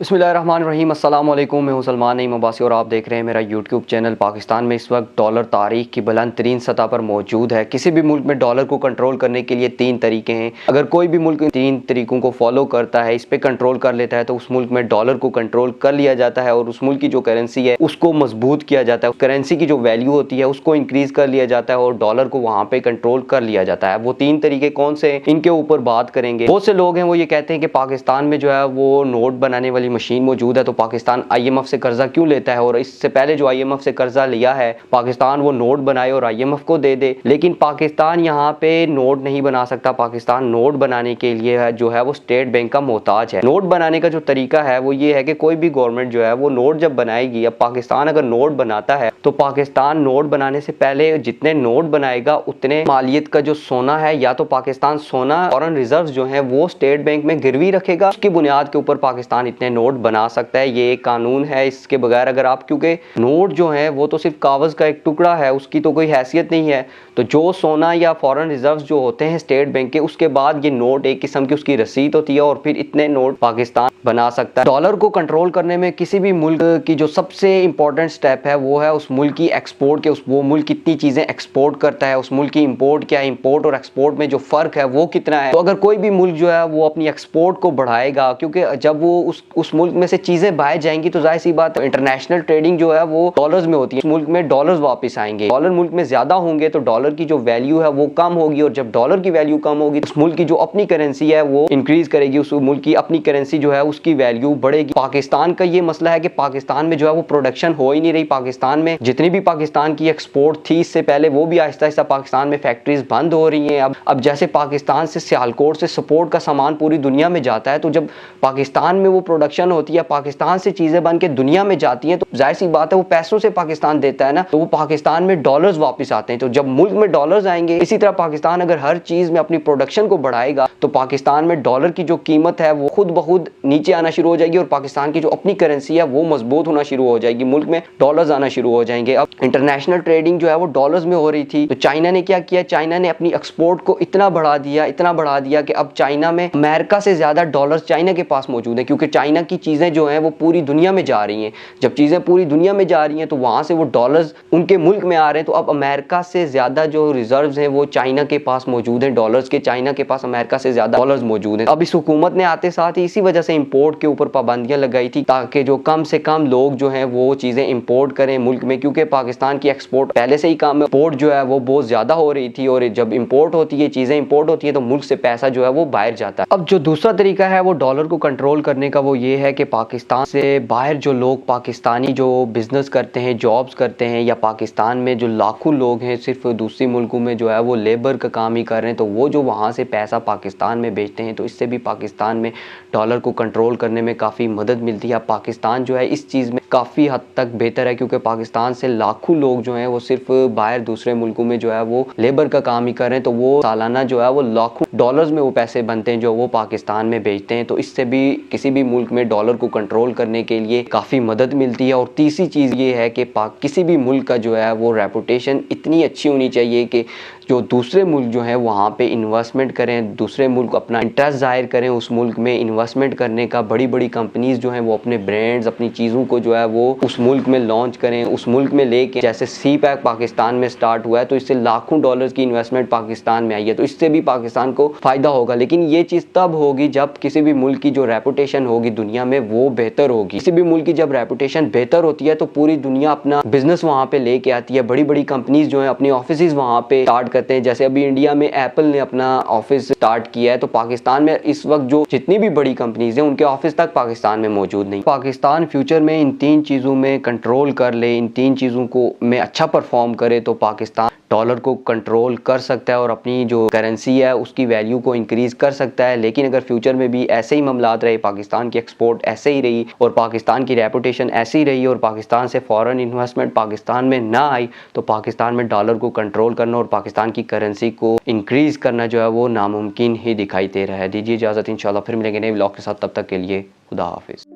बिस्मिल्लाहिर्रहमानिर्रहीम अस्सलाम वालेकुम। मैं हूं सलमान नईम अब्बासी और आप देख रहे हैं मेरा यूट्यूब चैनल। पाकिस्तान में इस वक्त डॉलर तारीख की बुलंद तरीन सतह पर मौजूद है। किसी भी मुल्क में डॉलर को कंट्रोल करने के लिए 3 तरीके हैं। अगर कोई भी मुल्क 3 तरीकों को फॉलो करता है, इस पर कंट्रोल कर लेता है, तो उस मुल्क में डॉलर को कंट्रोल कर लिया जाता है और उस मुल्क की जो करेंसी है उसको मजबूत किया जाता है। करेंसी की जो वैल्यू होती है उसको इंक्रीज कर लिया जाता है और डॉलर को वहाँ पे कंट्रोल कर लिया जाता है। वो 3 तरीके कौन से, इनके ऊपर बात करेंगे। बहुत से लोग हैं वो ये कहते हैं कि पाकिस्तान में जो है वो नोट बनाने वाली मशीन मौजूद है, तो पाकिस्तान IMF से कर्जा क्यों लेता है, और इससे पहले जो IMF से कर्जा लिया है पाकिस्तान वो नोट बनाए और IMF को दे दे। लेकिन पाकिस्तान यहाँ पे नोट नहीं बना सकता। पाकिस्तान नोट बनाने के लिए जो है वो स्टेट बैंक का मोहताज है। नोट बनाने का जो तरीका है वो ये है कि कोई भी गवर्नमेंट जो है वो नोट जब बनाएगी, अब पाकिस्तान अगर नोट बनाता है तो पाकिस्तान नोट बनाने से पहले जितने नोट बनाएगा उतने मालियत का जो सोना है, या तो पाकिस्तान सोना फॉरेन रिजर्व जो है वो स्टेट बैंक में गिरवी रखेगा, उसकी बुनियाद के ऊपर पाकिस्तान इतने नोट बना सकता है। ये एक कानून है, इसके बगैर अगर आप, क्योंकि नोट जो है वो तो सिर्फ कागज का एक टुकड़ा है, उसकी तो कोई हैसियत नहीं है। तो जो सोना या फॉरेन रिजर्व जो होते हैं स्टेट बैंक के, उसके बाद ये नोट एक किस्म की उसकी रसीद होती है और फिर इतने नोट पाकिस्तान बना सकता है। डॉलर को कंट्रोल करने में किसी भी मुल्क की जो सबसे इंपॉर्टेंट स्टेप है वो है उस मुल्क की एक्सपोर्ट के, वो मुल्क कितनी चीजें एक्सपोर्ट करता है, उस मुल्क की इंपोर्ट क्या है, इंपोर्ट और एक्सपोर्ट में जो फर्क है वो कितना है। तो अगर कोई भी मुल्क जो है वो अपनी एक्सपोर्ट को बढ़ाएगा, क्योंकि जब वो उस मुल्क में से चीजें बाहर जाएंगी तो जाहिर सी बात है इंटरनेशनल ट्रेडिंग जो है वो डॉलर्स में होती है। मुल्क में डॉलर्स वापस आएंगे, डॉलर मुल्क में ज्यादा होंगे तो डॉलर की जो वैल्यू है वो कम होगी, और जब डॉलर की वैल्यू कम होगी तो उस मुल्क की जो अपनी करेंसी है वो इंक्रीज करेगी, उस मुल्क की अपनी करेंसी जो है उसकी वैल्यू बढ़ेगी। पाकिस्तान का ये मसला है कि पाकिस्तान में जो है वो प्रोडक्शन हो ही नहीं रही। पाकिस्तान में जितनी भी पाकिस्तान की एक्सपोर्ट थी इससे पहले वो भी आहिस्ता आहिस्ता पाकिस्तान में फैक्ट्रीज बंद हो रही हैं। अब जैसे पाकिस्तान से सियालकोट से सपोर्ट का सामान पूरी दुनिया में जाता है, तो जब पाकिस्तान में वो प्रोडक्शन होती है, पाकिस्तान से चीजें बन के दुनिया में जाती हैं, तो जाहिर सी बात है वो पैसों से पाकिस्तान देता है ना, तो वो पाकिस्तान में डॉलर्स वापस आते हैं। तो जब मुल्क में डॉलर्स आएंगे, इसी तरह पाकिस्तान अगर हर चीज में अपनी प्रोडक्शन को बढ़ाएगा तो पाकिस्तान में डॉलर की जो कीमत है वो खुद ब खुद नीचे आना शुरू हो जाएगी और पाकिस्तान की जो अपनी करेंसी है वो मजबूत होना शुरू हो जाएगी, मुल्क में डॉलर्स आना शुरू हो जाएंगे। अब इंटरनेशनल ट्रेडिंग जो है वो डॉलर्स में हो रही थी, तो चाइना ने क्या किया, चाइना ने अपनी एक्सपोर्ट को इतना बढ़ा दिया कि अब चाइना में अमेरिका से ज्यादा डॉलर्स चाइना के पास मौजूद है, क्योंकि चाइना की चीजें जो है वो पूरी दुनिया में जा रही हैं। जब चीजें पूरी दुनिया में जा रही हैं तो वहां से वो डॉलर्स उनके मुल्क में आ रहे हैं, तो अब अमेरिका से ज्यादा जो रिजर्व्स हैं वो चाइना के पास मौजूद हैं डॉलर्स के। चाइना के पास अमेरिका से ज्यादा डॉलर्स मौजूद हैं। अब इस हुकूमत ने आते साथ ही इसी वजह से इंपोर्ट के ऊपर पाबंदियां लगाई थी, ताकि जो कम से कम लोग जो हैं वो चीजें इंपोर्ट करें मुल्क में, क्योंकि पाकिस्तान की एक्सपोर्ट पहले से ही कम, इंपोर्ट जो है वो बहुत ज्यादा हो रही थी, और जब इंपोर्ट होती है, चीजें इंपोर्ट होती है तो मुल्क से पैसा जो है वो बाहर जाता है। अब जो दूसरा तरीका है वो डॉलर को कंट्रोल करने का वो ये है कि पाकिस्तान से बाहर जो लोग पाकिस्तानी जो बिजनेस करते हैं, जॉब्स करते हैं, या पाकिस्तान में जो लाखों लोग हैं सिर्फ दूसरी मुल्कों में जो है वो लेबर का काम ही कर रहे हैं, तो वो जो वहाँ से पैसा पाकिस्तान में भेजते हैं, तो इससे भी पाकिस्तान में डॉलर को कंट्रोल करने में काफ़ी मदद मिलती है। पाकिस्तान जो है इस चीज़ में काफ़ी हद तक बेहतर है, क्योंकि पाकिस्तान से लाखों लोग जो हैं वो सिर्फ बाहर दूसरे मुल्कों में जो है वो लेबर का काम ही कर रहे हैं, तो वो सालाना जो है वो लाखों डॉलर्स में वो पैसे बनते हैं जो वो पाकिस्तान में भेजते हैं। तो इससे भी किसी भी मुल्क में डॉलर को कंट्रोल करने के लिए काफ़ी मदद मिलती है। और तीसरी चीज़ ये है कि किसी भी मुल्क का जो है वो रेपुटेशन इतनी अच्छी होनी चाहिए कि जो दूसरे मुल्क जो है वहाँ पे इन्वेस्टमेंट करें, दूसरे मुल्क अपना इंटरेस्ट जाहिर करें उस मुल्क में इन्वेस्टमेंट करने का। बड़ी बड़ी कंपनीज जो हैं वो अपने ब्रांड्स, अपनी चीज़ों को जो है वो उस मुल्क में लॉन्च करें, उस मुल्क में लेके, जैसे CPEC पाकिस्तान में स्टार्ट हुआ है तो इससे लाखों डॉलर्स की इन्वेस्टमेंट पाकिस्तान में आई है, तो इससे भी पाकिस्तान को फ़ायदा होगा। लेकिन ये चीज़ तब होगी जब किसी भी मुल्क की जो रेपुटेशन होगी दुनिया में वो बेहतर होगी। किसी भी मुल्क की जब रेपुटेशन बेहतर होती है तो पूरी दुनिया अपना बिजनेस वहाँ पे लेके आती है। बड़ी बड़ी कंपनीज जो है अपनी ऑफिस वहाँ पे स्टार्ट करते हैं, जैसे अभी इंडिया में एप्पल ने अपना ऑफिस स्टार्ट किया है, तो पाकिस्तान में इस वक्त जो जितनी भी बड़ी कंपनीज हैं उनके ऑफिस तक पाकिस्तान में मौजूद नहीं। पाकिस्तान फ्यूचर में इन 3 चीज़ों में कंट्रोल कर ले, इन 3 चीज़ों को में अच्छा परफॉर्म करे, तो पाकिस्तान डॉलर को कंट्रोल कर सकता है और अपनी जो करेंसी है उसकी वैल्यू को इंक्रीज कर सकता है। लेकिन अगर फ्यूचर में भी ऐसे ही मामलात रहे, पाकिस्तान की एक्सपोर्ट ऐसे ही रही और पाकिस्तान की रेपुटेशन ऐसी ही रही और पाकिस्तान से फॉरेन इन्वेस्टमेंट पाकिस्तान में ना आई, तो पाकिस्तान में डॉलर को कंट्रोल करना और पाकिस्तान की करेंसी को इंक्रीज करना जो है वो नामुमकिन ही दिखाई दे रहा है। दीजिए इजाज़त, इंशाल्लाह फिर मिलेंगे नए व्लॉग के साथ, तब तक के लिए खुदा हाफिज़।